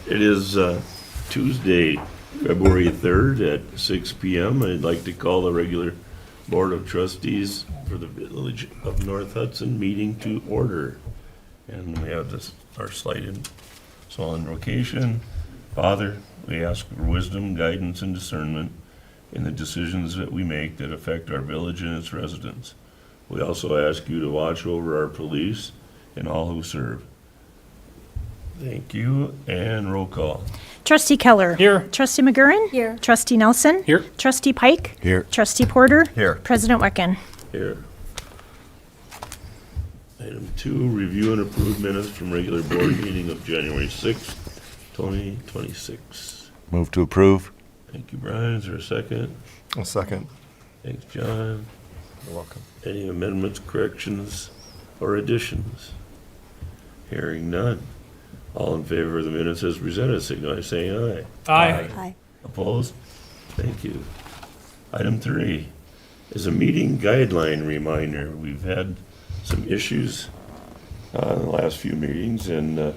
It is Tuesday, February 3rd at 6 PM. I'd like to call the regular Board of Trustees for the Village of North Hudson meeting to order. And we have our slide in. So on location, Father, we ask for wisdom, guidance, and discernment in the decisions that we make that affect our village and its residents. We also ask you to watch over our police and all who serve. Thank you, and roll call. Trustee Keller. Here. Trustee McGurran. Here. Trustee Nelson. Here. Trustee Pike. Here. Trustee Porter. Here. President Wecken. Here. Item 2, review and approve minutes from regular board meeting of January 6th, 2026. Move to approve. Thank you, Brian. Is there a second? A second. Thanks, John. You're welcome. Any amendments, corrections, or additions? Hearing none. All in favor of the minutes as presented, signify by saying aye. Aye. Opposed? Thank you. Item 3 is a meeting guideline reminder. We've had some issues in the last few meetings, and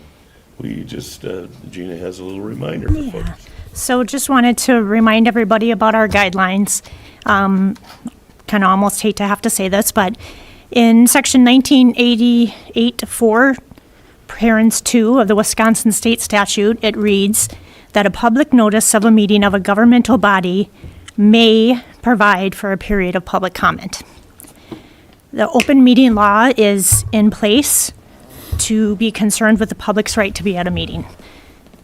we just, Gina has a little reminder for folks. So just wanted to remind everybody about our guidelines. Kind of almost hate to have to say this, but in section 1988-4, parens 2 of the Wisconsin State Statute, it reads that a public notice of a meeting of a governmental body may provide for a period of public comment. The open meeting law is in place to be concerned with the public's right to be at a meeting.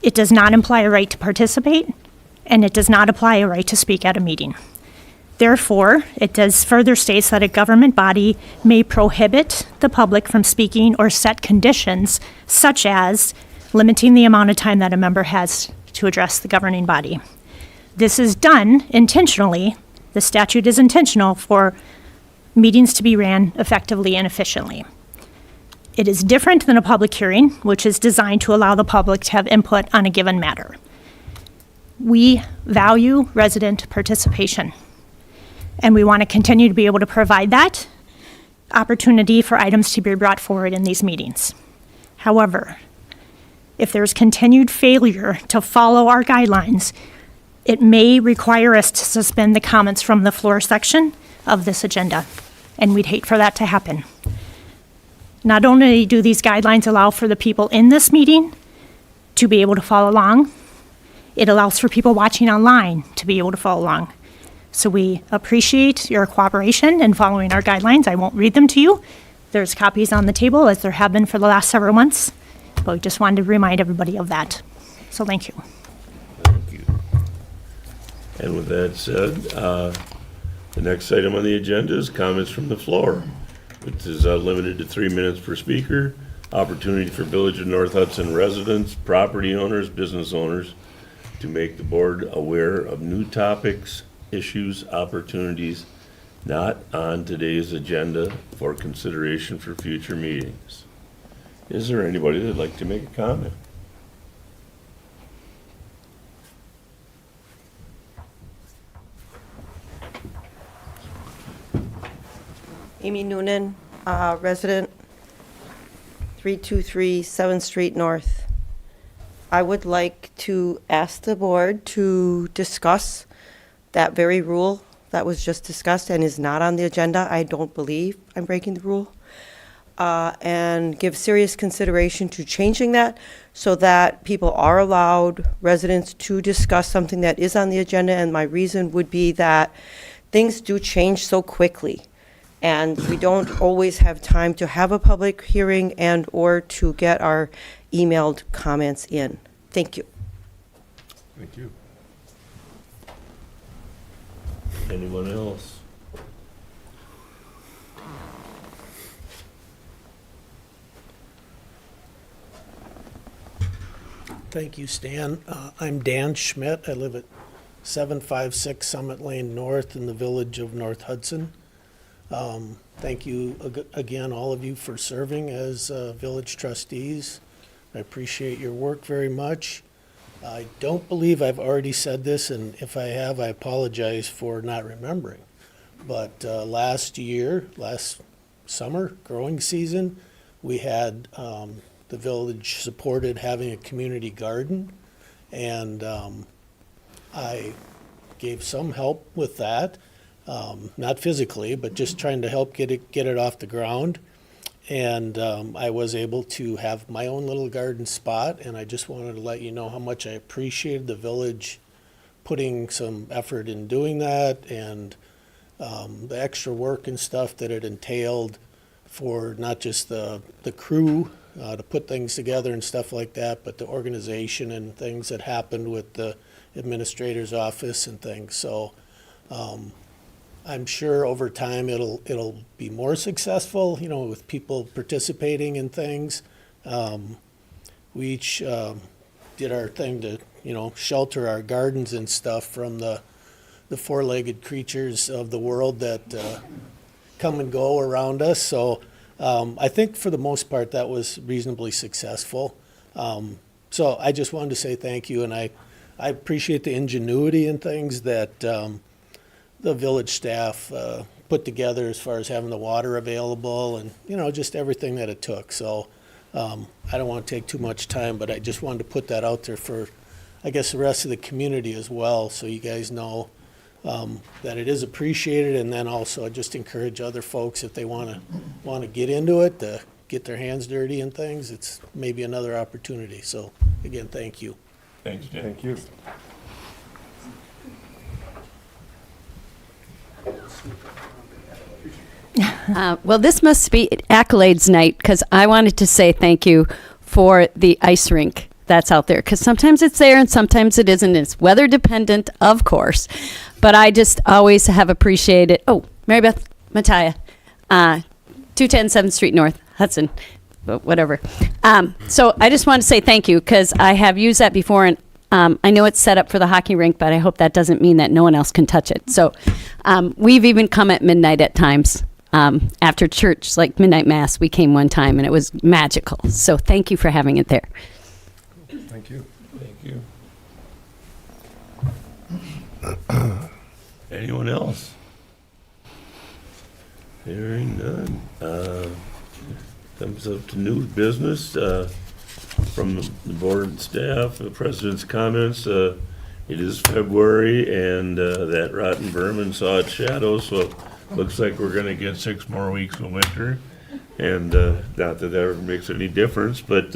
It does not imply a right to participate, and it does not apply a right to speak at a meeting. Therefore, it does further states that a government body may prohibit the public from speaking or set conditions such as limiting the amount of time that a member has to address the governing body. This is done intentionally. The statute is intentional for meetings to be ran effectively and efficiently. It is different than a public hearing, which is designed to allow the public to have input on a given matter. We value resident participation, and we want to continue to be able to provide that opportunity for items to be brought forward in these meetings. However, if there's continued failure to follow our guidelines, it may require us to suspend the comments from the floor section of this agenda, and we'd hate for that to happen. Not only do these guidelines allow for the people in this meeting to be able to follow along, it allows for people watching online to be able to follow along. So we appreciate your cooperation in following our guidelines. I won't read them to you. There's copies on the table, as there have been for the last several months, but we just wanted to remind everybody of that. So thank you. Thank you. And with that said, the next item on the agenda is comments from the floor, which is limited to 3 minutes per speaker. Opportunity for Village of North Hudson residents, property owners, business owners to make the board aware of new topics, issues, opportunities not on today's agenda for consideration for future meetings. Is there anybody that'd like to make a comment? Amy Noonan, resident, 323 7th Street North. I would like to ask the board to discuss that very rule that was just discussed and is not on the agenda. I don't believe I'm breaking the rule. And give serious consideration to changing that so that people are allowed, residents, to discuss something that is on the agenda. And my reason would be that things do change so quickly, and we don't always have time to have a public hearing and or to get our emailed comments in. Thank you. Thank you. Anyone else? Thank you, Stan. I'm Dan Schmidt. I live at 756 Summit Lane North in the village of North Hudson. Thank you again, all of you, for serving as village trustees. I appreciate your work very much. I don't believe I've already said this, and if I have, I apologize for not remembering. But last summer, growing season, we had the village supported having a community garden, and I gave some help with that, not physically, but just trying to help get it off the ground. And I was able to have my own little garden spot, and I just wanted to let you know how much I appreciated the village putting some effort in doing that, and the extra work and stuff that it entailed for not just the crew to put things together and stuff like that, but the organization and things that happened with the administrator's office and things. So I'm sure over time it'll be more successful, you know, with people participating in things. We each did our thing to, you know, shelter our gardens and stuff from the four-legged creatures of the world that come and go around us. So I think for the most part that was reasonably successful. So I just wanted to say thank you, and I appreciate the ingenuity and things that the village staff put together as far as having the water available and, you know, just everything that it took. So I don't want to take too much time, but I just wanted to put that out there for, I guess, the rest of the community as well, so you guys know that it is appreciated. And then also I just encourage other folks, if they want to get into it, to get their hands dirty and things. It's maybe another opportunity. So again, thank you. Thanks, Dan. Thank you. Well, this must be accolades night, because I wanted to say thank you for the ice rink that's out there, because sometimes it's there and sometimes it isn't. It's weather dependent, of course, but I just always have appreciated. Oh, Mary Beth Mattia, 210 7th Street North, Hudson, whatever. So I just want to say thank you, because I have used that before, and I know it's set up for the hockey rink, but I hope that doesn't mean that no one else can touch it. So we've even come at midnight at times. After church, like midnight mass, we came one time and it was magical. So thank you for having it there. Thank you. Thank you. Anyone else? Hearing none. Comes up to new business from the board and staff, the president's comments. It is February, and that rotten vermin saw its shadow, so looks like we're gonna get 6 more weeks of winter. And not that ever makes any difference, but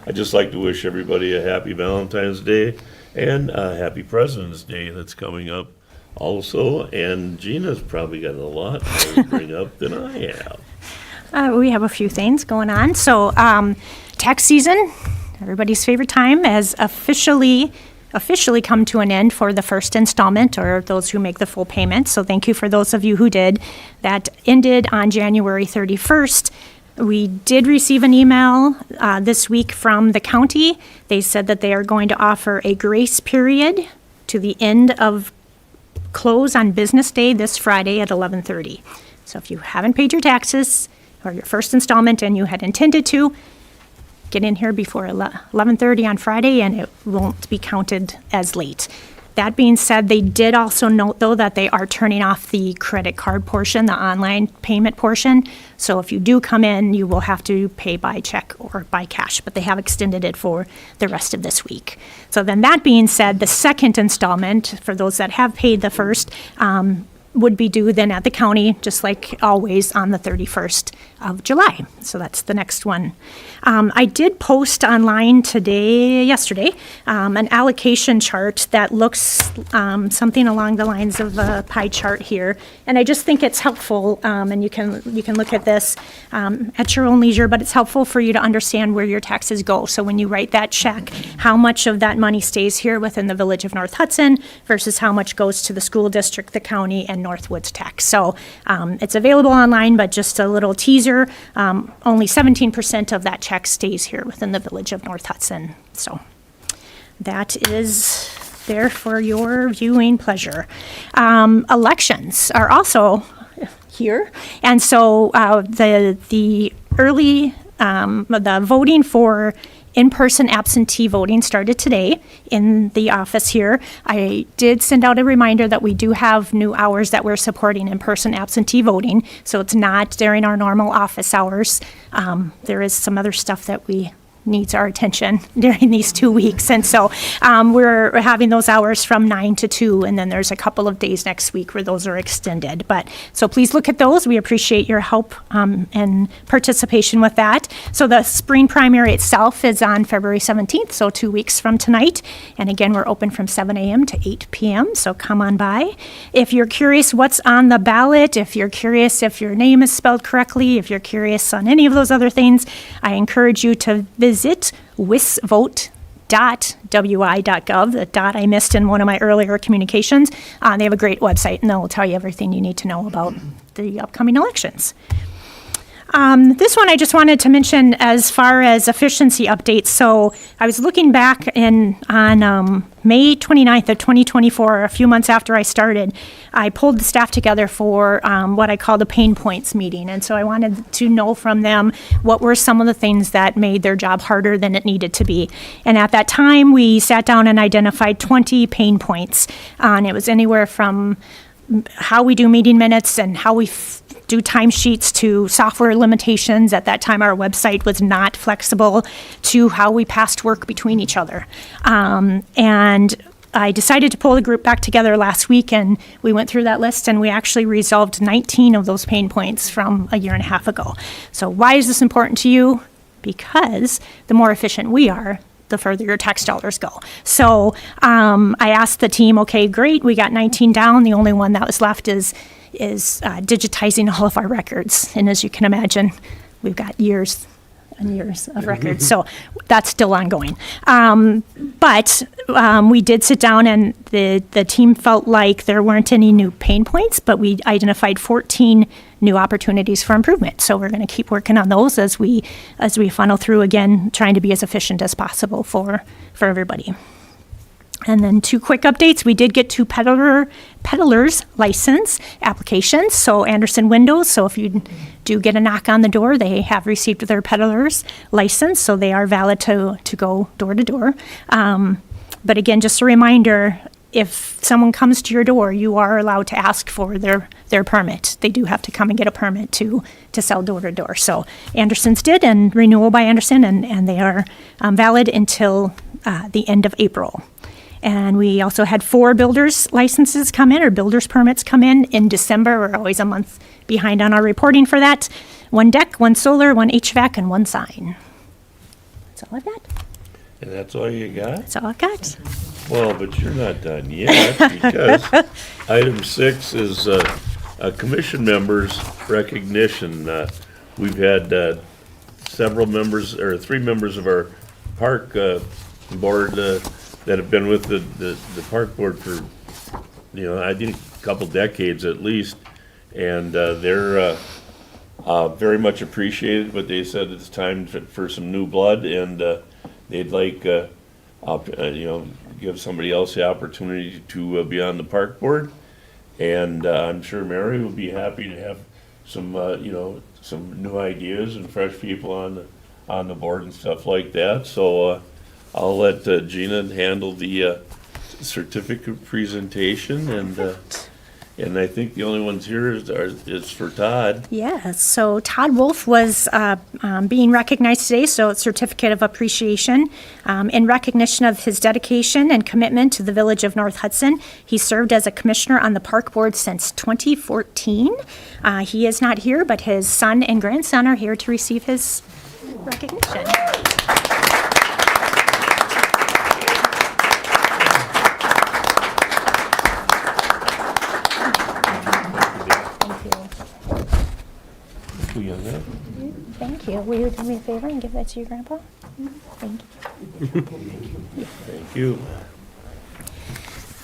I'd just like to wish everybody a happy Valentine's Day and a happy President's Day that's coming up also. And Gina's probably got a lot more to bring up than I have. We have a few things going on. So tax season, everybody's favorite time, has officially come to an end for the first installment, or those who make the full payment. So thank you for those of you who did. That ended on January 31st. We did receive an email this week from the county. They said that they are going to offer a grace period to the end of close on business day this Friday at 11:30. So if you haven't paid your taxes or your first installment and you had intended to, get in here before 11:30 on Friday, and it won't be counted as late. That being said, they did also note, though, that they are turning off the credit card portion, the online payment portion. So if you do come in, you will have to pay by check or by cash, but they have extended it for the rest of this week. So then that being said, the second installment, for those that have paid the first, would be due then at the county, just like always, on the 31st of July. So that's the next one. I did post online yesterday, an allocation chart that looks something along the lines of a pie chart here. And I just think it's helpful, and you can look at this at your own leisure, but it's helpful for you to understand where your taxes go. So when you write that check, how much of that money stays here within the village of North Hudson versus how much goes to the school district, the county, and Northwoods tax. So it's available online, but just a little teaser, only 17% of that check stays here within the village of North Hudson. So that is there for your viewing pleasure. Elections are also here, and so the early the voting for in-person absentee voting started today in the office here. I did send out a reminder that we do have new hours that we're supporting in-person absentee voting, so it's not during our normal office hours. There is some other stuff that we needs our attention during these 2 weeks. And so we're having those hours from 9 to 2, and then there's a couple of days next week where those are extended. But so please look at those. We appreciate your help and participation with that. So the spring primary itself is on February 17th, so 2 weeks from tonight. And again, we're open from 7 a.m. to 8 p.m., so come on by. If you're curious what's on the ballot, if you're curious if your name is spelled correctly, if you're curious on any of those other things, I encourage you to visit wisvote.wi.gov. The dot I missed in one of my earlier communications. They have a great website, and they'll tell you everything you need to know about the upcoming elections. This one I just wanted to mention as far as efficiency updates. So I was looking back on May 29th of 2024, a few months after I started, I pulled the staff together for what I call the pain points meeting. And so I wanted to know from them what were some of the things that made their job harder than it needed to be. And at that time, we sat down and identified 20 pain points. And it was anywhere from how we do meeting minutes and how we do timesheets to software limitations. At that time, our website was not flexible, to how we passed work between each other. And I decided to pull the group back together last week, and we went through that list, and we actually resolved 19 of those pain points from a year and a half ago. So why is this important to you? Because the more efficient we are, the further your tax dollars go. So I asked the team, okay, great, we got 19 down. The only one that was left is digitizing all of our records. And as you can imagine, we've got years and years of records. So that's still ongoing. But we did sit down, and the team felt like there weren't any new pain points, but we identified 14 new opportunities for improvement. So we're going to keep working on those as we funnel through, again, trying to be as efficient as possible for everybody. And then 2 quick updates. We did get 2 peddler's license applications. So Anderson Windows, so if you do get a knock on the door, they have received their peddler's license, so they are valid to go door to door. But again, just a reminder, if someone comes to your door, you are allowed to ask for their permit. They do have to come and get a permit to sell door to door. So Anderson's did, and renewal by Anderson, and they are valid until the end of April. And we also had 4 builders licenses come in, or builders permits come in December. We're always a month behind on our reporting for that. 1 deck, 1 solar, 1 HVAC, and 1 sign. That's all I've got. And that's all you got? That's all I've got. Well, but you're not done yet, because item 6 is a commission members recognition. We've had several members, or 3 members of our park board that have been with the park board for, I think a couple decades at least, and they're very much appreciated, but they said it's time for some new blood, and they'd like, give somebody else the opportunity to be on the park board. And I'm sure Mary will be happy to have some, some new ideas and fresh people on the board and stuff like that. So I'll let Gina handle the certificate presentation, and I think the only ones here is for Todd. Yes, so Todd Wolf was being recognized today, so it's Certificate of Appreciation in recognition of his dedication and commitment to the village of North Hudson. He served as a commissioner on the park board since 2014. He is not here, but his son and grandson are here to receive his recognition. Thank you. Will you do me a favor and give that to your grandpa? Thank you. Thank you.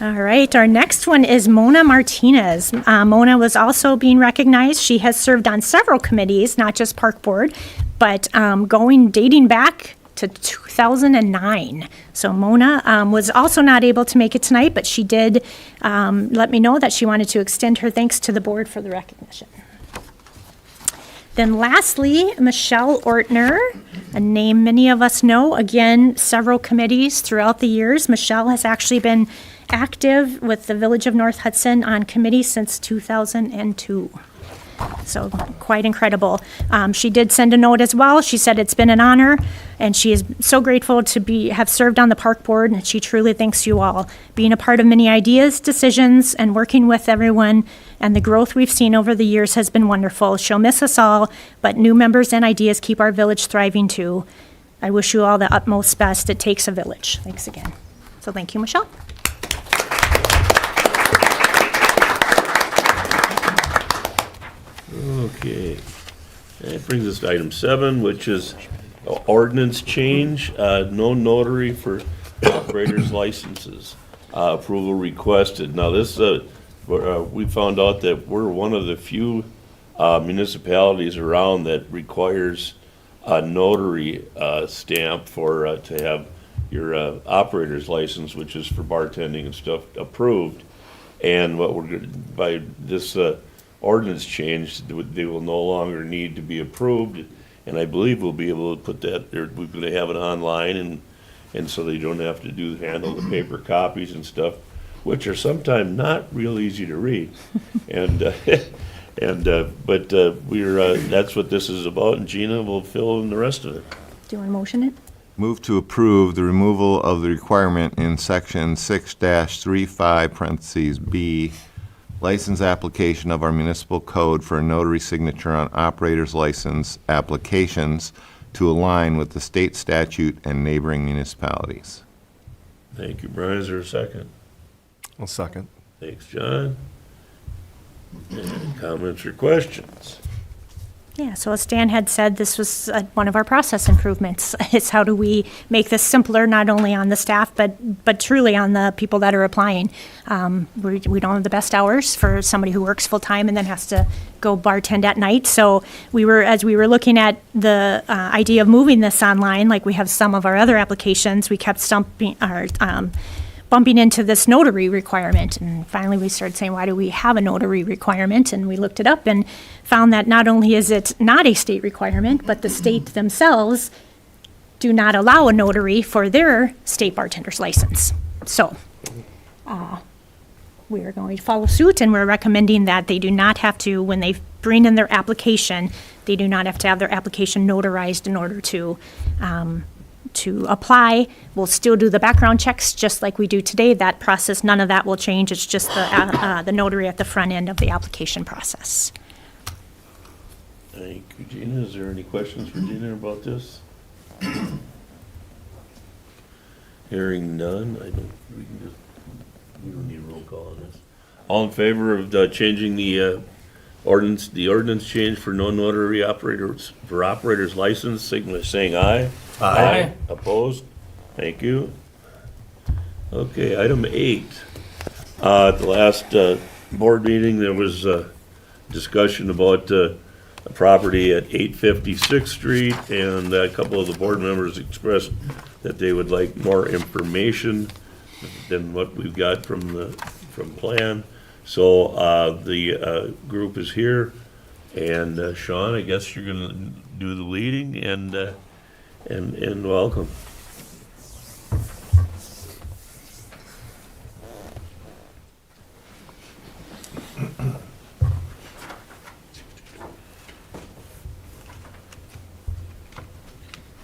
All right, our next one is Mona Martinez. Mona was also being recognized. She has served on several committees, not just Park Board, but dating back to 2009. So Mona was also not able to make it tonight, but she did let me know that she wanted to extend her thanks to the board for the recognition. Then lastly, Michelle Ortner, a name many of us know. Again, several committees throughout the years. Michelle has actually been active with the Village of North Hudson on committees since 2002. So quite incredible. She did send a note as well. She said it's been an honor, and she is so grateful to have served on the park board, and she truly thanks you all. Being a part of many ideas, decisions, and working with everyone, and the growth we've seen over the years has been wonderful. She'll miss us all, but new members and ideas keep our village thriving too. I wish you all the utmost best. It takes a village. Thanks again. So thank you, Michelle. Okay. That brings us to item 7, which is ordinance change, no notary for operators licenses. Approval requested. Now this, we found out that we're one of the few municipalities around that requires a notary stamp for, to have your operator's license, which is for bartending and stuff, approved. And what we're, by this ordinance change, they will no longer need to be approved. And I believe we'll be able to put that, we're going to have it online, and so they don't have to handle the paper copies and stuff, which are sometimes not real easy to read. And but we're that's what this is about, and Gina will fill in the rest of it. Do you want to motion it? Move to approve the removal of the requirement in section 6-35 parentheses B, license application of our municipal code for a notary signature on operator's license applications to align with the state statute and neighboring municipalities. Thank you, Brian. Is there a second? I'll second. Thanks, John. Any comments or questions? Yeah, so as Stan had said, this was one of our process improvements. It's how do we make this simpler, not only on the staff, but truly on the people that are applying. We don't have the best hours for somebody who works full-time and then has to go bartend at night. So as we were looking at the idea of moving this online, like we have some of our other applications, we kept bumping into this notary requirement. And finally, we started saying, why do we have a notary requirement? And we looked it up and found that not only is it not a state requirement, but the state themselves do not allow a notary for their state bartender's license. So we are going to follow suit, and we're recommending that they do not have to, when they bring in their application, they do not have to have their application notarized in order to apply. We'll still do the background checks just like we do today. That process, none of that will change. It's just the notary at the front end of the application process. Thank you, Gina. Is there any questions for Gina about this? Hearing none, we don't need a roll call on this. All in favor of changing the ordinance change for no notary operators, for operators license, signify by saying aye. Aye. Opposed? Thank you. Okay, item 8. At the last board meeting, there was discussion about a property at 856th Street, and a couple of the board members expressed that they would like more information than what we've got from plan. So the group is here, and Sean, I guess you're going to do the leading, and welcome.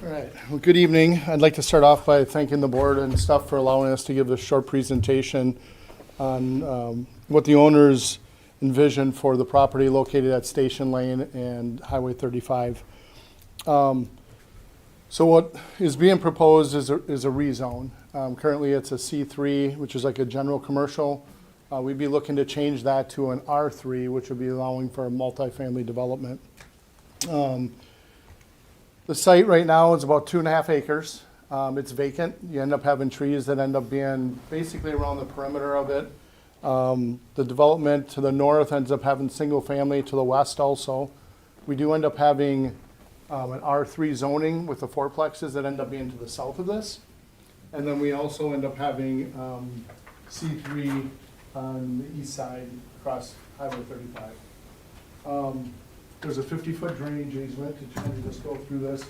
All right. Well, good evening. I'd like to start off by thanking the board and staff for allowing us to give this short presentation on what the owners envision for the property located at Station Lane and Highway 35. So what is being proposed is a rezone. Currently, it's a C3, which is like a general commercial. We'd be looking to change that to an R3, which would be allowing for a multifamily development. The site right now is about 2.5 acres. It's vacant. You end up having trees that end up being basically around the perimeter of it. The development to the north ends up having single family, to the west also. We do end up having an R3 zoning with the fourplexes that end up being to the south of this. And then we also end up having C3 on the east side across Highway 35. There's a 50-foot drainage easement to kind of just go through this.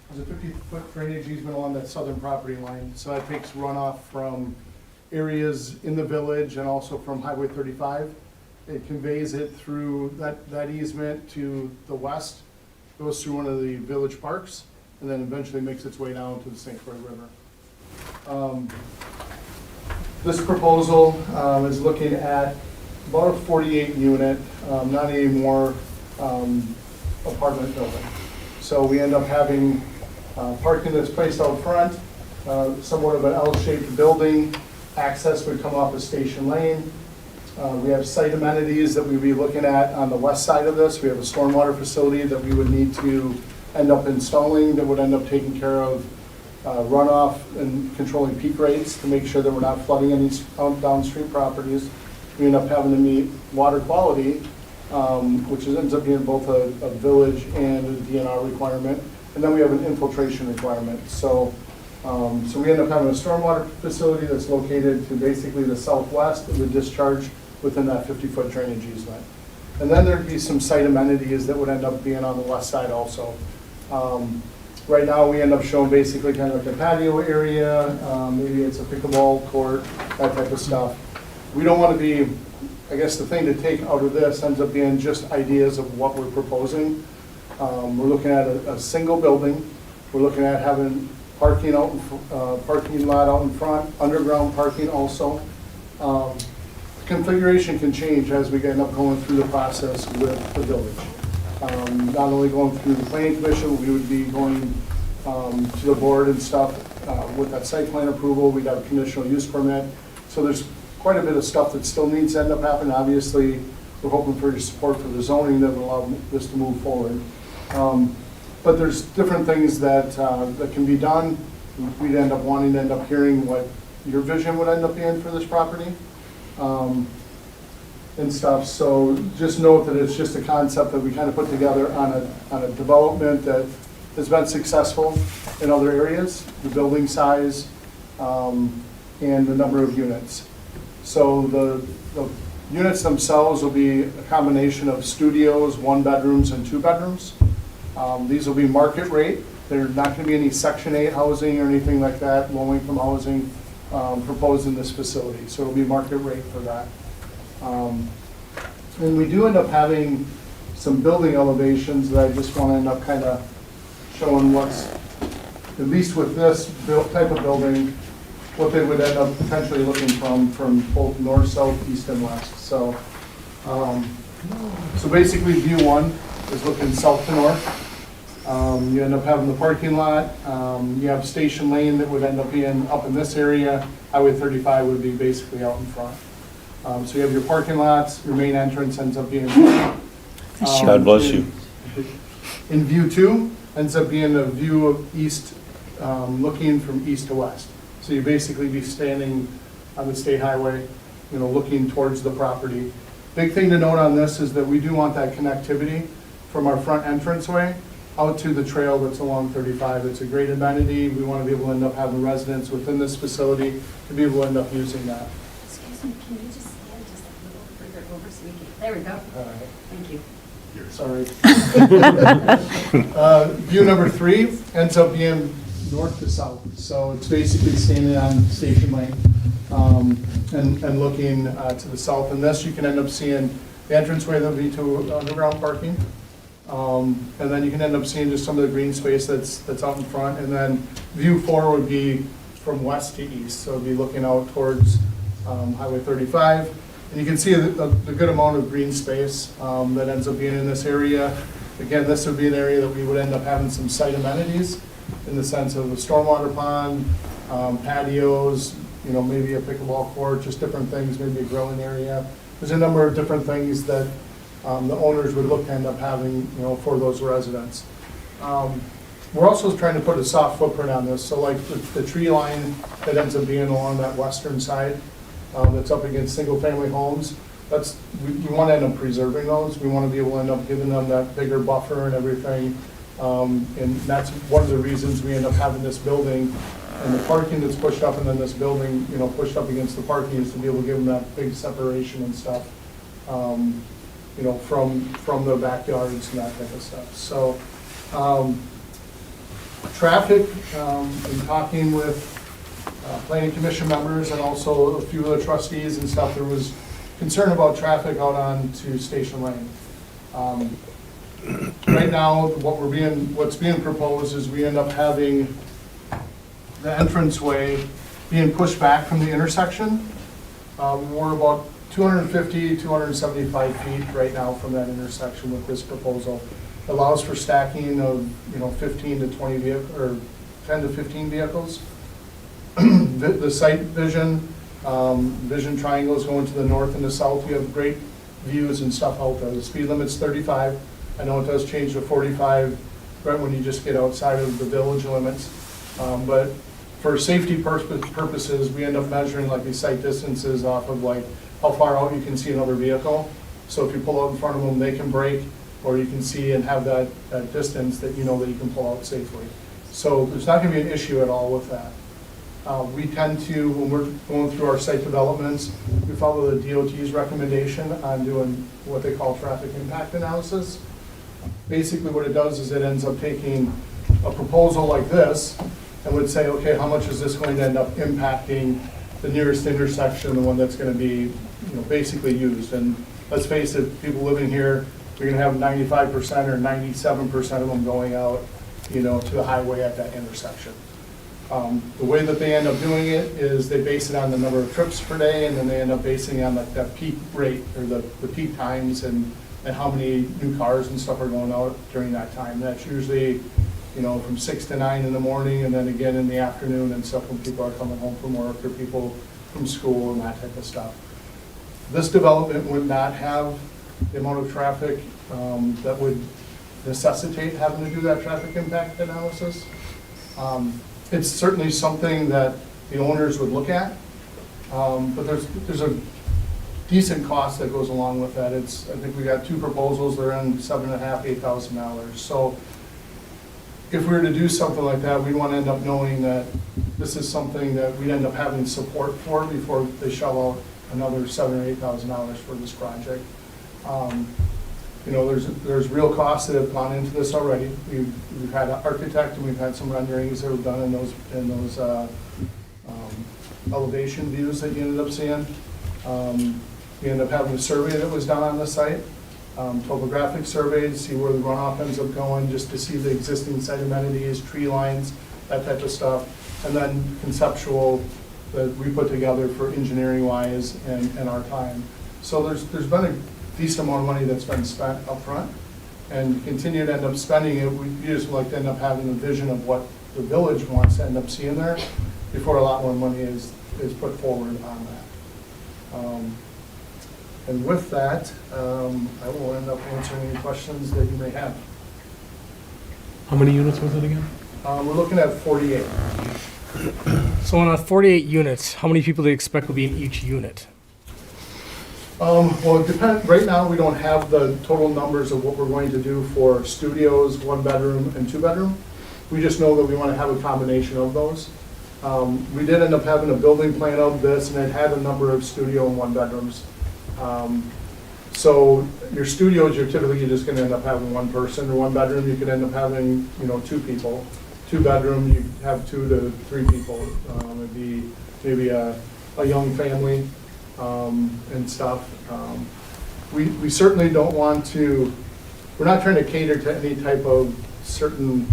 There's a 50-foot drainage easement along that southern property line. So that takes runoff from areas in the village and also from Highway 35. it conveys it through that easement to the west, goes through one of the village parks, and then eventually makes its way down to the St. Croix River. This proposal is looking at about a 48 unit, not any more apartment building. So we end up having parking that's placed out front, somewhat of an L-shaped building. Access would come off of Station Lane. We have site amenities that we'd be looking at on the west side of this. We have a stormwater facility that we would need to end up installing that would end up taking care of runoff and controlling peak rates to make sure that we're not flooding any downstream properties. We end up having to meet water quality, which ends up being both a village and a DNR requirement. And then we have an infiltration requirement. So we end up having a stormwater facility that's located to basically the southwest of the discharge within that 50-foot drainage easement. And then there'd be some site amenities that would end up being on the west side also. Right now, we end up showing basically kind of like a patio area, maybe it's a pickleball court, that type of stuff. We don't want to be, I guess the thing to take out of this ends up being just ideas of what we're proposing. We're looking at a single building. We're looking at having parking out, parking lot out in front, underground parking also. Configuration can change as we end up going through the process with the village. Not only going through the planning commission, we would be going to the board and stuff with that site plan approval. We'd have a conditional use permit. So there's quite a bit of stuff that still needs to end up happening. Obviously, we're hoping for your support for the zoning that will allow this to move forward. But there's different things that that can be done. We'd end up wanting to end up hearing what your vision would end up being for this property. And stuff, so just note that it's just a concept that we kind of put together on a development that has been successful in other areas, the building size, and the number of units. So the units themselves will be a combination of studios, 1 bedrooms, and 2 bedrooms. These will be market rate. There's not going to be any Section 8 housing or anything like that, low-income housing proposed in this facility. So it'll be market rate for that. And we do end up having some building elevations that I just want to end up kind of showing what's, at least with this type of building, what they would end up potentially looking from both north, south, east, and west. So, so basically view 1 is looking south to north. You end up having the parking lot. You have Station Lane that would end up being up in this area. Highway 35 would be basically out in front. So you have your parking lots, your main entrance ends up being. God bless you. In view 2, ends up being a view of east, looking from east to west. So you basically be standing on the state highway, you know, looking towards the property. Big thing to note on this is that we do want that connectivity from our front entranceway out to the trail that's along 35. It's a great amenity. We want to be able to end up having residents within this facility to be able to end up using that. Excuse me, can you just stand just a little further over so we can, there we go. All right. Thank you. Sorry. View number 3 ends up being north to south. So it's basically standing on Station Lane and looking to the south. And this, you can end up seeing the entranceway that'll be to underground parking. And then you can end up seeing just some of the green space that's out in front. And then view 4 would be from west to east. So it'd be looking out towards Highway 35. And you can see the good amount of green space that ends up being in this area. Again, this would be an area that we would end up having some site amenities in the sense of a stormwater pond, patios, you know, maybe a pickleball court, just different things, maybe a grilling area. There's a number of different things that the owners would look to end up having, you know, for those residents. We're also trying to put a soft footprint on this. So like the tree line that ends up being along that western side, that's up against single-family homes. We want to end up preserving those. We want to be able to end up giving them that bigger buffer and everything. And that's one of the reasons we end up having this building and the parking that's pushed up, and then this building, you know, pushed up against the parking is to be able to give them that big separation and stuff, you know, from their backyards and that type of stuff. So traffic, in talking with planning commission members and also a few of the trustees and stuff, there was concern about traffic out on to Station Lane. Right now, what's being proposed is we end up having the entranceway being pushed back from the intersection. We're about 250, 275 feet right now from that intersection with this proposal. Allows for stacking of, 15 to 20 vehicles, or 10 to 15 vehicles. The site vision triangles going to the north and the south. We have great views and stuff out there. The speed limit's 35. I know it does change to 45 right when you just get outside of the village limits. But for safety purposes, we end up measuring like these sight distances off of like how far out you can see another vehicle. So if you pull out in front of them, they can brake, or you can see and have that distance that you know that you can pull out safely. So there's not going to be an issue at all with that. We tend to, when we're going through our site developments, we follow the DOT's recommendation on doing what they call traffic impact analysis. Basically what it does is it ends up taking a proposal like this and would say, okay, how much is this going to end up impacting the nearest intersection, the one that's going to be basically used. And let's face it, people living here, you're going to have 95% or 97% of them going out to the highway at that intersection. The way that they end up doing it is they base it on the number of trips per day, and then they end up basing it on like that peak rate or the peak times and how many new cars and stuff are going out during that time. That's usually, from 6 to 9 in the morning, and then again in the afternoon and stuff when people are coming home from work or people from school and that type of stuff. This development would not have the amount of traffic that would necessitate having to do that traffic impact analysis. It's certainly something that the owners would look at, but there's a decent cost that goes along with that. I think we got two proposals, they're in $7,500, $8,000. So if we were to do something like that, we'd want to end up knowing that this is something that we'd end up having support for before they shell out another $7,000 or $8,000 for this project. There's real costs that have gone into this already. We've had an architect and we've had some renderings that were done in those elevation views that you ended up seeing. We ended up having a survey that was done on the site, topographic survey to see where the runoff ends up going, just to see the existing site amenities, tree lines, that type of stuff, and then conceptual that we put together for engineering wise and our time. So there's been a decent amount of money that's been spent up front, and continue to end up spending it. We just like to end up having a vision of what the village wants to end up seeing there before a lot more money is put forward on that. And with that, I will end up answering any questions that you may have. How many units was it again? We're looking at 48. So on 48 units, how many people do you expect will be in each unit? Well, it depends. Right now, we don't have the total numbers of what we're going to do for studios, 1-bedroom and 2-bedroom. We just know that we want to have a combination of those. We did end up having a building plan of this, and it had a number of studio and 1-bedrooms. So your studios, you're typically just going to end up having one person, or 1-bedroom, you could end up having 2 people. 2-bedroom, you have 2 to 3 people. It'd be maybe a young family. And stuff. We certainly don't want to, we're not trying to cater to any type of certain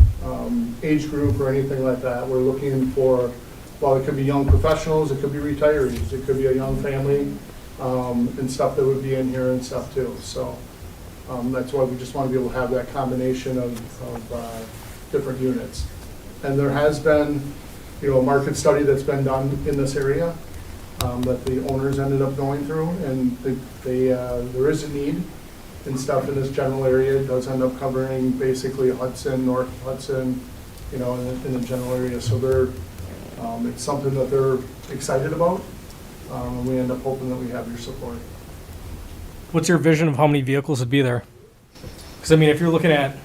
age group or anything like that. We're looking for, well, it could be young professionals, it could be retirees, it could be a young family, and stuff that would be in here and stuff too. So that's why we just want to be able to have that combination of different units. And there has been, a market study that's been done in this area. That the owners ended up going through, and there is a need and stuff in this general area. It does end up covering basically Hudson, North Hudson, in the general area. So it's something that they're excited about, and we end up hoping that we have your support. What's your vision of how many vehicles would be there? Because if you're looking at,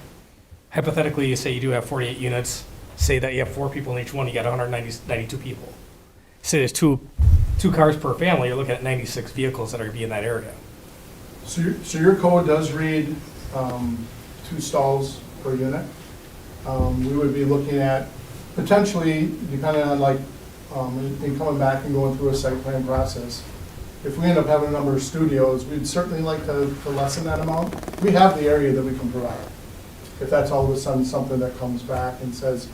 hypothetically, you say you do have 48 units, say that you have 4 people in each one, you got 192 people. Say there's two cars per family, you're looking at 96 vehicles that are going to be in that area. So your code does read 2 stalls per unit. We would be looking at potentially, depending on in coming back and going through a site plan process, if we end up having a number of studios, we'd certainly like to lessen that amount. We have the area that we can provide. If that's all of a sudden something that comes back and says,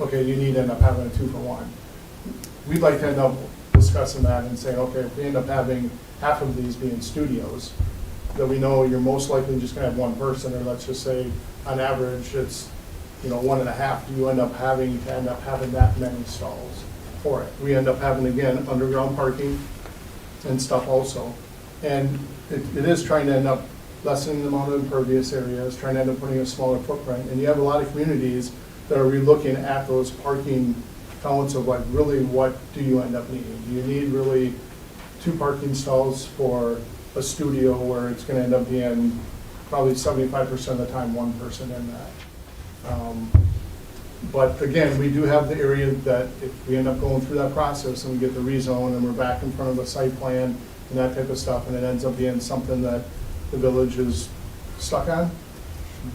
okay, you need to end up having a 2-for-1. We'd like to end up discussing that and saying, okay, if we end up having half of these being studios, that we know you're most likely just gonna have one person, or let's just say, on average, it's, 1.5, do you end up having that many stalls for it? We end up having, again, underground parking and stuff also. And it is trying to end up lessening the amount of impervious areas, trying to end up putting a smaller footprint. And you have a lot of communities that are relooking at those parking counts of like, really, what do you end up needing? Do you need really 2 parking stalls for a studio where it's gonna end up being probably 75% of the time one person in that? But again, we do have the area that if we end up going through that process and we get the rezone and we're back in front of a site plan and that type of stuff, and it ends up being something that the village is stuck on,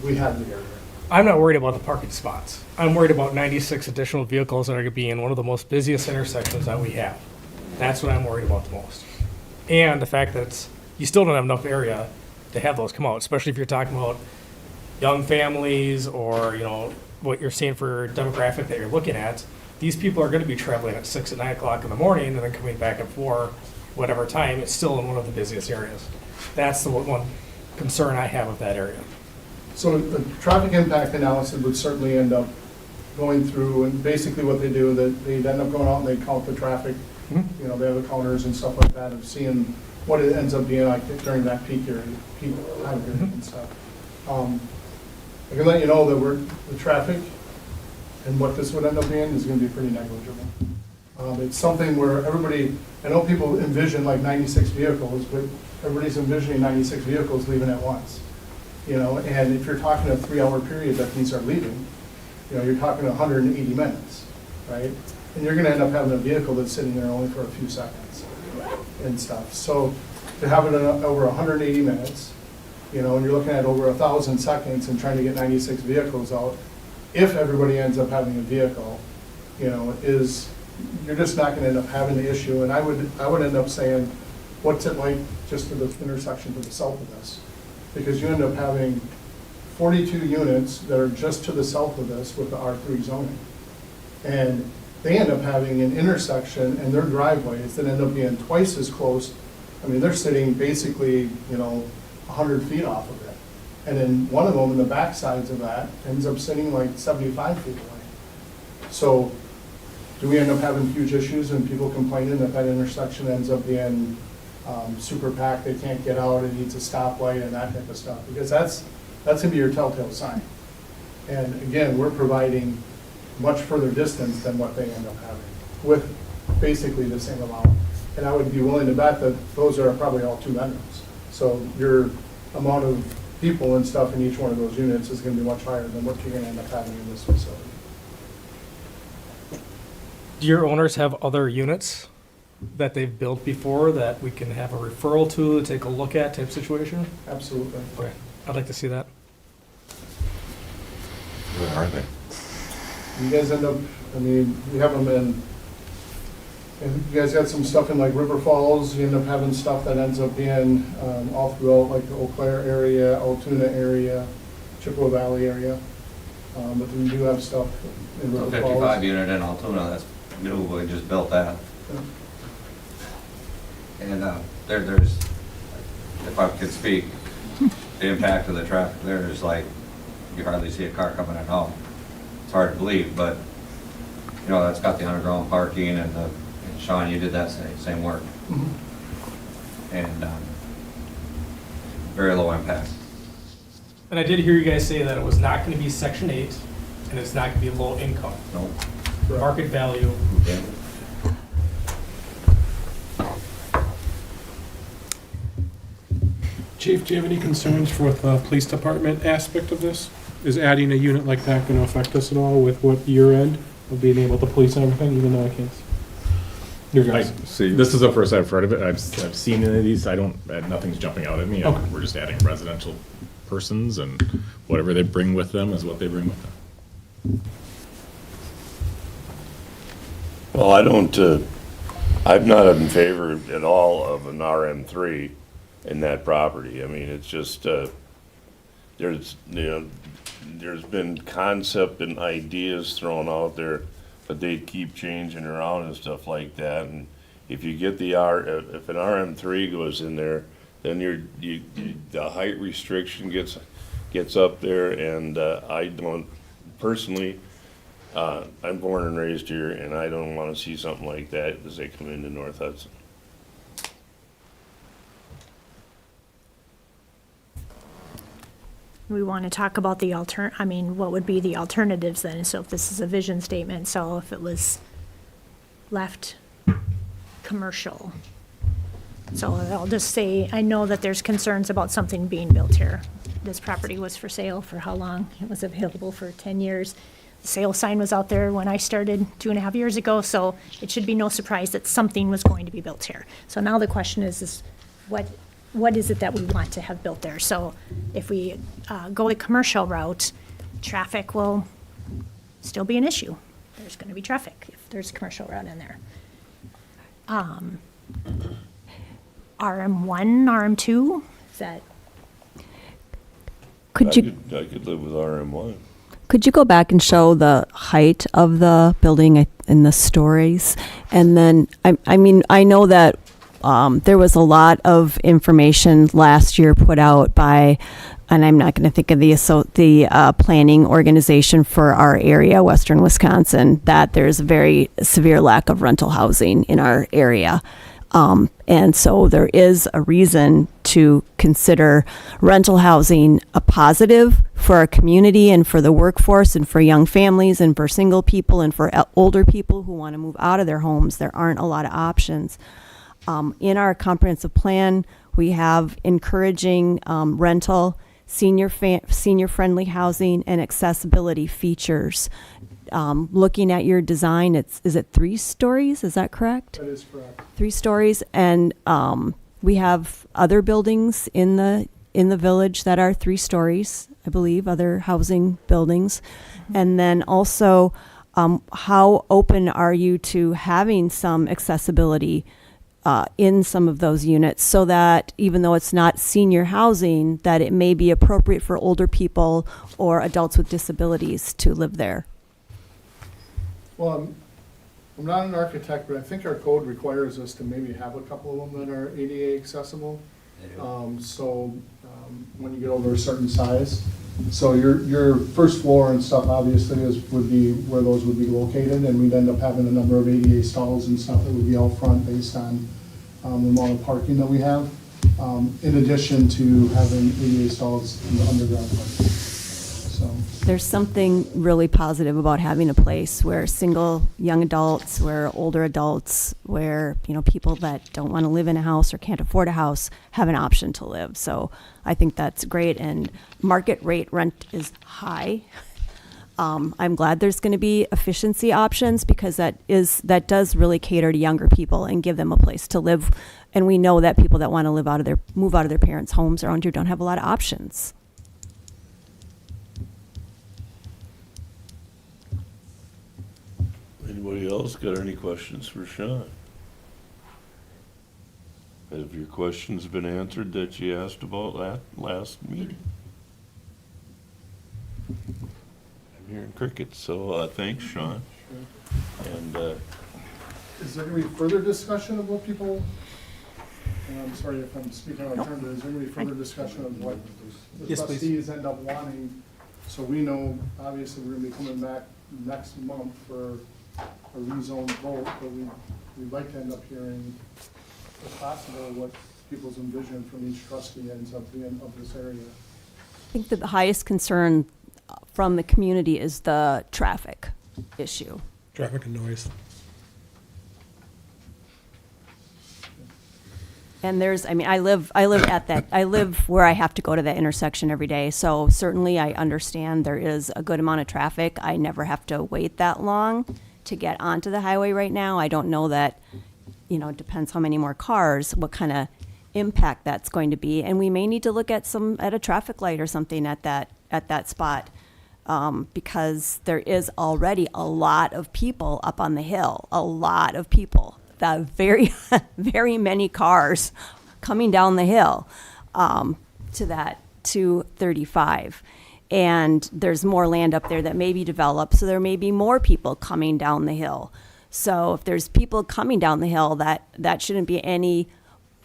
we have the area. I'm not worried about the parking spots. I'm worried about 96 additional vehicles that are going to be in one of the most busiest intersections that we have. That's what I'm worried about the most. And the fact that you still don't have enough area to have those come out, especially if you're talking about young families or, what you're seeing for demographic that you're looking at. These people are going to be traveling at 6 and 9 o'clock in the morning and then coming back at 4, whatever time. It's still in one of the busiest areas. That's the one concern I have of that area. So the traffic impact analysis would certainly end up going through, and basically what they do, that they'd end up going out and they count the traffic. They have the counters and stuff like that, of seeing what it ends up being like during that peak time period and stuff. I can let you know that the traffic and what this would end up being is gonna be pretty negligible. It's something where everybody, I know people envision like 96 vehicles, but everybody's envisioning 96 vehicles leaving at once. And if you're talking a 3-hour period that these are leaving, you're talking 180 minutes, right? And you're gonna end up having a vehicle that's sitting there only for a few seconds and stuff. So to have it over 180 minutes, and you're looking at over 1,000 seconds and trying to get 96 vehicles out, if everybody ends up having a vehicle, you're just not gonna end up having the issue. And I would end up saying, what's it like just to the intersection to the south of this? Because you end up having 42 units that are just to the south of this with the R3 zoning. And they end up having an intersection and their driveways that end up being twice as close. I mean, they're sitting basically, 100 feet off of it. And then one of them in the back sides of that ends up sitting like 75 feet away. So do we end up having huge issues and people complaining that intersection ends up being super packed, they can't get out, it needs a stoplight and that type of stuff? Because that's gonna be your telltale sign. And again, we're providing much further distance than what they end up having with basically the same amount. And I would be willing to bet that those are probably all 2 bedrooms. So your amount of people and stuff in each one of those units is gonna be much higher than what you're gonna end up having in this facility. Do your owners have other units that they've built before that we can have a referral to take a look at type situation? Absolutely. Okay, I'd like to see that. Where are they? You guys end up, we have them in, and you guys got some stuff in like River Falls, you end up having stuff that ends up being all throughout like the Eau Claire area, Altoona area, Chippewa Valley area. But we do have stuff in River So Falls. 55 unit in Altoona, that's new, we just built that. And there's, if I could speak, the impact of the traffic there is like, you hardly see a car coming in home. It's hard to believe, but, that's got the underground parking and Sean, you did that same work. And very low impact. And I did hear you guys say that it was not going to be Section 8 and it's not going to be low income. Nope. Market value. Yeah. Chief, do you have any concerns with the police department aspect of this? Is adding a unit like that going to affect us at all with what your end of being able to police everything, even though I can't? Your I guys. see. This is the first I've heard of it. I've seen any of these. Nothing's jumping out at me. Okay. We're just adding residential persons, and whatever they bring with them is what they bring with them. Well, I don't I'm not in favor at all of an RM3 in that property. I mean, it's just, there's been concept and ideas thrown out there, but they keep changing around and stuff like that. And if you get if an RM3 goes in there, then the height restriction gets up there, and I don't, personally, I'm born and raised here, and I don't want to see something like that as they come into North Hudson. We want to talk about the what would be the alternatives then? So if this is a vision statement, so if it was left commercial. So I'll just say, I know that there's concerns about something being built here. This property was for sale for how long? It was available for 10 years. The sale sign was out there when I started 2.5 years ago, so it should be no surprise that something was going to be built here. So now the question is what is it that we want to have built there? So if we go the commercial route, traffic will still be an issue. There's going to be traffic if there's a commercial route in there. RM1, RM2, is that? I could live with RM1. Could you go back and show the height of the building and the stories? And then, I mean, I know that there was a lot of information last year put out by, and I'm not going to think of the planning organization for our area, Western Wisconsin, that there's a very severe lack of rental housing in our area. And so there is a reason to consider rental housing a positive for our community and for the workforce and for young families and for single people and for older people who want to move out of their homes. There aren't a lot of options. In our comprehensive plan, we have encouraging rental, senior-friendly housing, and accessibility features. Looking at your design, is it 3 stories? Is that correct? That is correct. 3 stories, and we have other buildings in the village that are 3 stories, I believe, other housing buildings. And then also, how open are you to having some accessibility in some of those units, so that even though it's not senior housing, that it may be appropriate for older people or adults with disabilities to live there? Well, I'm not an architect, but I think our code requires us to maybe have a couple of them that are ADA accessible. When you get over a certain size. So your first floor and stuff obviously would be where those would be located, and we'd end up having a number of ADA stalls and stuff that would be out front based on the amount of parking that we have, in addition to having ADA stalls in the underground parking. So There's something really positive about having a place where single young adults, where older adults, where people that don't want to live in a house or can't afford a house have an option to live. So I think that's great, and market rate rent is high. I'm glad there's going to be efficiency options, because that does really cater to younger people and give them a place to live. And we know that people that want to move out of their parents' homes around here don't have a lot of options. Anybody else got any questions for Sean? Have your questions been answered that you asked about last meeting? I'm hearing crickets, so thanks, Sean. And is there going to be further discussion of what people, and I'm sorry if I'm speaking out of turn, but is there going to be further discussion of what the Yes, please. trustees end up wanting? So we know, obviously, we're going to be coming back next month for a rezone vote, but we'd like to end up hearing, if possible, what people's envision from each trustee ends up being of this area. I think that the highest concern from the community is the traffic issue. Traffic and noise. And I live where I have to go to that intersection every day. So certainly I understand there is a good amount of traffic. I never have to wait that long to get onto the highway right now. I don't know that, it depends how many more cars, what kind of impact that's going to be. And we may need to look at a traffic light or something at that spot, because there is already a lot of people up on the hill, a lot of people. the very, very many cars coming down the hill to that 235. And there's more land up there that may be developed, so there may be more people coming down the hill. So if there's people coming down the hill, that shouldn't be any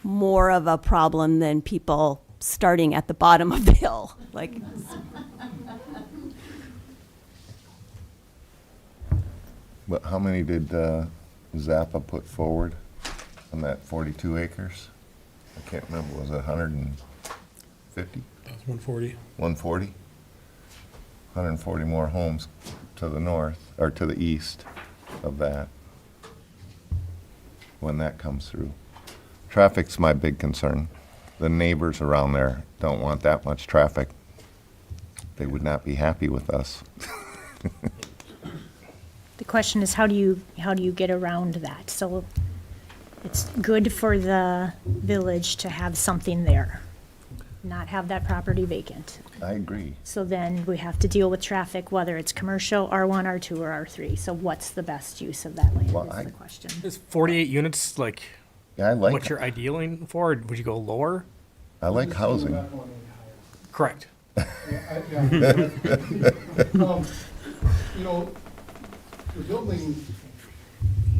more of a problem than people starting at the bottom of the hill. Like, But how many did Zappa put forward on that 42 acres? I can't remember, was it 150? That's 140. 140? 140 more homes to the north, or to the east of that, when that comes through. Traffic's my big concern. The neighbors around there don't want that much traffic. They would not be happy with us. The question is, how do you get around that? So it's good for the village to have something there, not have that property vacant. I agree. So then we have to deal with traffic, whether it's commercial, R1, R2, or R3. So what's the best use of that land Well, is I- the question. Is 48 units like Yeah, I like, what you're idealing for? Or would you go lower? I like housing. Correct. You know, the building,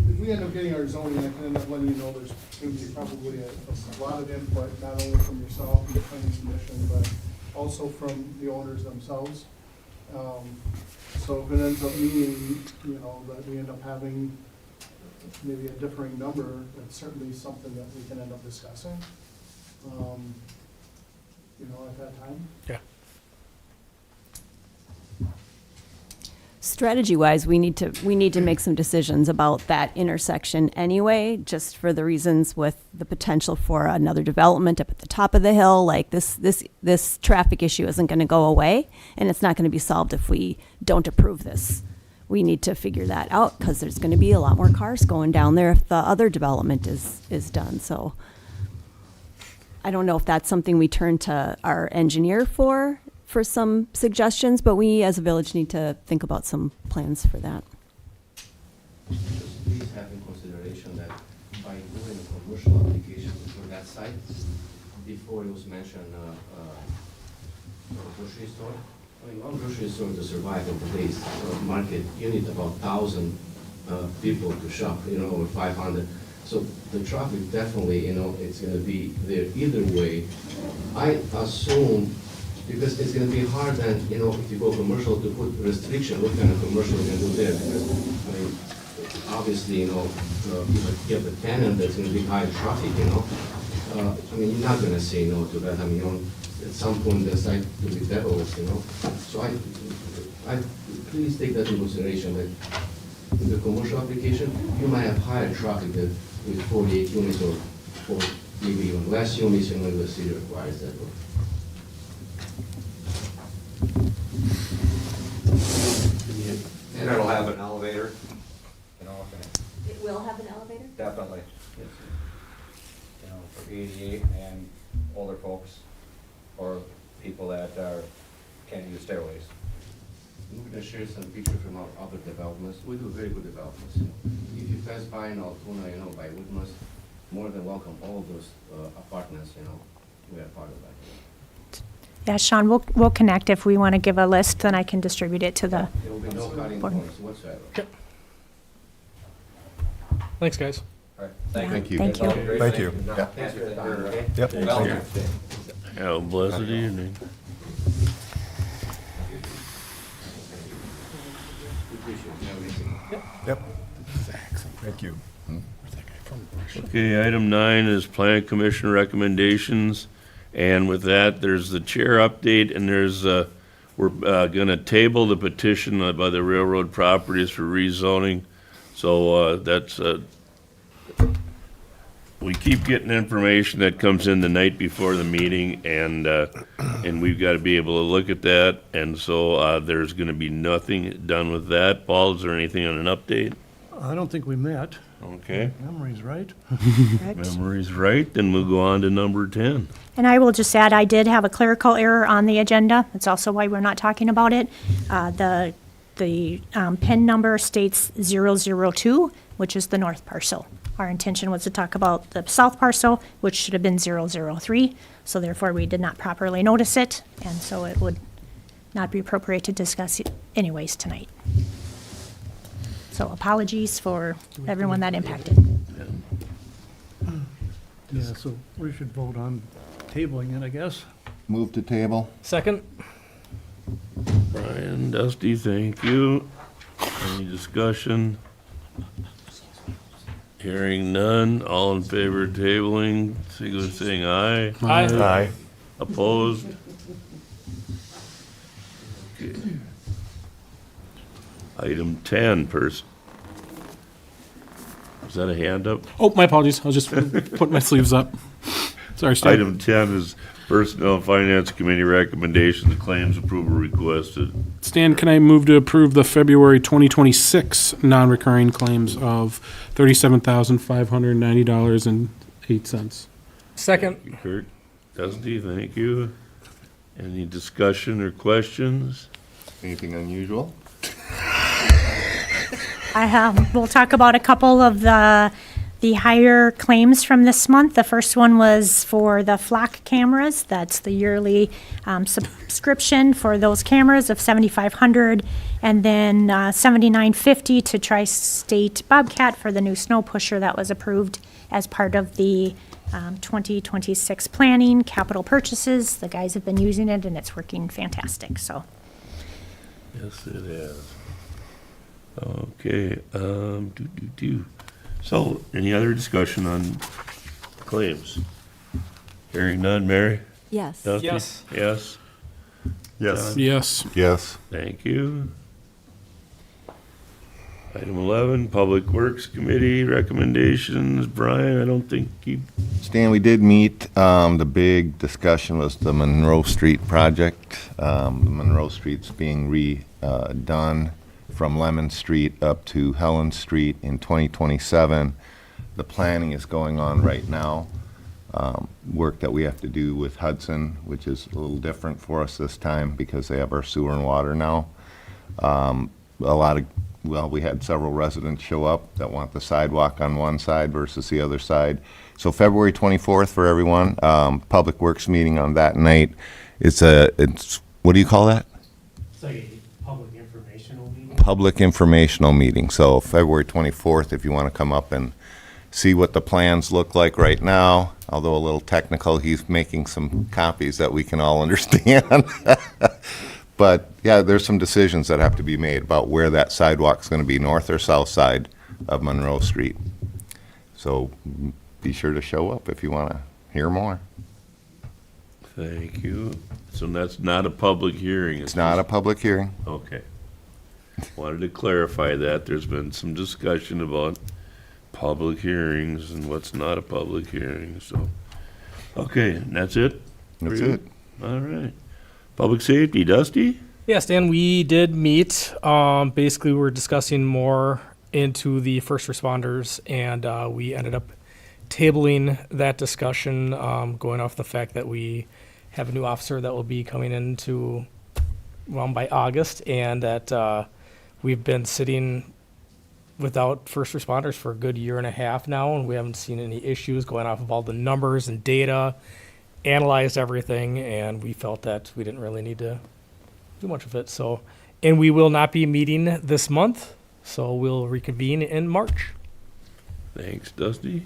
if we end up getting our zoning, I can end up letting you know there's going to be probably a lot of input, not only from yourself and the planning commission, but also from the owners themselves. So if it ends up meaning, you know, that we end up having maybe a differing number, that's certainly something that we can end up discussing, you know, at that time. Yeah. strategy-wise, we need to make some decisions about that intersection anyway, just for the reasons with the potential for another development up at the top of the hill. Like this traffic issue isn't going to go away, and it's not going to be solved if we don't approve this. We need to figure that out because there's going to be a lot more cars going down there if the other development is done. So I don't know if that's something we turn to our engineer for some suggestions, but we as a village need to think about some plans for that. Just please have in consideration that by doing a commercial application for that site, before it was mentioned, grocery store. I mean, one grocery store to survive in today's market, you need about 1,000 people to shop, or 500. So the traffic definitely, it's gonna be there either way. I assume, because it's gonna be hard then, if you go commercial, to put restriction, what kind of commercial you're gonna do there, because, I mean, obviously, if you have a tenant that's gonna be high traffic, I mean, you're not gonna say no to that. I mean, at some point, the site will be devils, So I please take that into consideration, that in the commercial application, you might have higher traffic than with 48 units or maybe even less units, the city requires that. And it'll have an elevator, It will have an elevator? definitely. For 88 and older folks, or people that can't use stairways. We're gonna share some pictures from our other developments. We do very good developments. If you pass by in Altoona, by Woodmust, more than welcome, all of those apartments, we are part of that. Yeah, Sean, we'll connect. If we want to give a list, then I can distribute it to the, There will be no cutting Board. points whatsoever. Thanks, guys. All right, Yeah, Thank you. thank you. That's all great. Thank you. Yeah. Thanks for your time, okay? Yep, Well, thank you. How blessed evening. We appreciate everything. Yep. Thank you. Okay, item 9 is Plan Commission recommendations. And with that, there's the chair update, and there's, we're gonna table the petition by the railroad properties for rezoning. So, that's, we keep getting information that comes in the night before the meeting, and we've gotta be able to look at that. And so, there's gonna be nothing done with that. Paul, is there anything on an update? I don't think we met. Okay, Memory's right. memory's right, then we'll go on to number 10. and I will just add, I did have a clerical error on the agenda. That's also why we're not talking about it. The PIN number states 002, which is the north parcel Our intention was to talk about the south parcel, which should have been 003, so therefore we did not properly notice it, and so it would not be appropriate to discuss it anyways tonight. So apologies for everyone that impacted. Yeah, so we should vote on tabling it, I guess. Move to table. Second? Brian, Dusty, thank you. Any discussion? Hearing none, all in favor of tabling, signal by saying aye. Aye. Opposed? Okay. Item 10, is that a hand up? Oh, my apologies. I was just putting my sleeves up. Sorry, Stan. Item 10 is Personnel and Finance Committee recommendations, claims approval requested. Stan, can I move to approve the February 2026 non-recurring claims of $37,590.08? Second? Kurt, Dusty, thank you. Any discussion or questions? Anything unusual? We'll talk about a couple of the higher claims from this month. The first one was for the flock cameras. That's the yearly subscription for those cameras of $7,500, and then $79.50 to Tri-State Bobcat for the new snow pusher that was approved as part of the 2026 planning, capital purchases. The guys have been using it, and it's working fantastic, so. Yes, it is. Okay, So, any other discussion on claims? Hearing none, Mary? Yes. Dusty? Yes. Yes? Yes. John? Yes. Yes. Thank you. Item 11, Public Works Committee recommendations. Brian, I don't think you, Stan, we did meet. The big discussion was the Monroe Street project. The Monroe Street's being redone from Lemon Street up to Helen Street in 2027. The planning is going on right now. Work that we have to do with Hudson, which is a little different for us this time because they have our sewer and water now. We had several residents show up that want the sidewalk on one side versus the other side. So February 24th for everyone, Public Works meeting on that night. It's what do you call that? It's like a public informational meeting. Public informational meeting. So February 24th, if you want to come up and see what the plans look like right now, although a little technical, he's making some copies that we can all understand. But yeah, there's some decisions that have to be made about where that sidewalk's going to be, north or south side of Monroe Street. So be sure to show up if you want to hear more. thank you. So that's not a public hearing? It's not a public hearing. Okay. Wanted to clarify that. There's been some discussion about public hearings and what's not a public hearing, so. Okay, and that's it? That's for you? it. All right. Public safety, Dusty? Yes, Dan, we did meet. Basically, we were discussing more into the first responders, and we ended up tabling that discussion, going off the fact that we have a new officer that will be coming into, by August, and that we've been sitting without first responders for a good year and a half now, and we haven't seen any issues going off of all the numbers and data, analyzed everything, and we felt that we didn't really need to do much of it. So, and we will not be meeting this month, so we'll reconvene in March. Thanks, Dusty.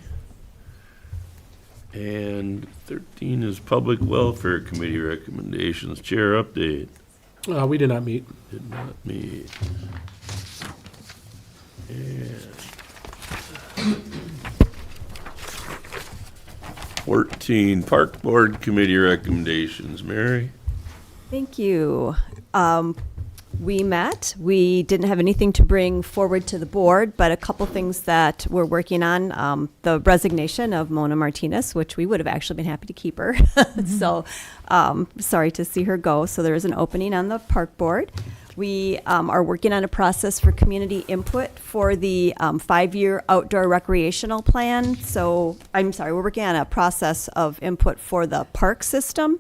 And 13 is Public Welfare Committee recommendations. Chair update. We did not meet. Did not meet. And 14, Park Board Committee recommendations. Mary? Thank you. We met. We didn't have anything to bring forward to the board, but a couple things that we're working on. The resignation of Mona Martinez, which we would have actually been happy to keep her. So sorry to see her go. So there is an opening on the park board. We are working on a process for community input for the 5-year outdoor recreational plan. So, we're working on a process of input for the park system,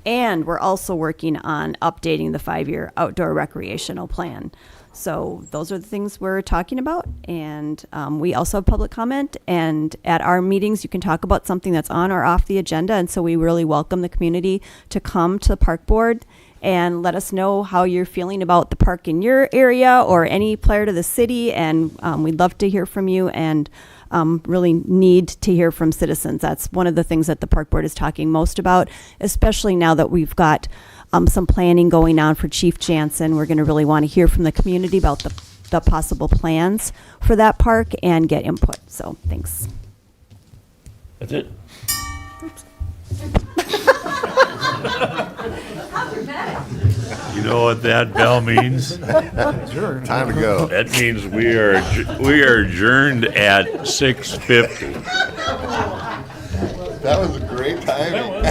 and we're also working on updating the 5-year outdoor recreational plan. So those are the things we're talking about. And we also have public comment. And at our meetings, you can talk about something that's on or off the agenda. And so we really welcome the community to come to the park board and let us know how you're feeling about the park in your area or any part of the city. And we'd love to hear from you and really need to hear from citizens. That's one of the things that the park board is talking most about, especially now that we've got some planning going on for Chief Jansen. We're going to really want to hear from the community about the possible plans for that park and get input. So thanks. That's it. You know what that bell means? Time to go. That means we are adjourned at 6:50. That was a great timing.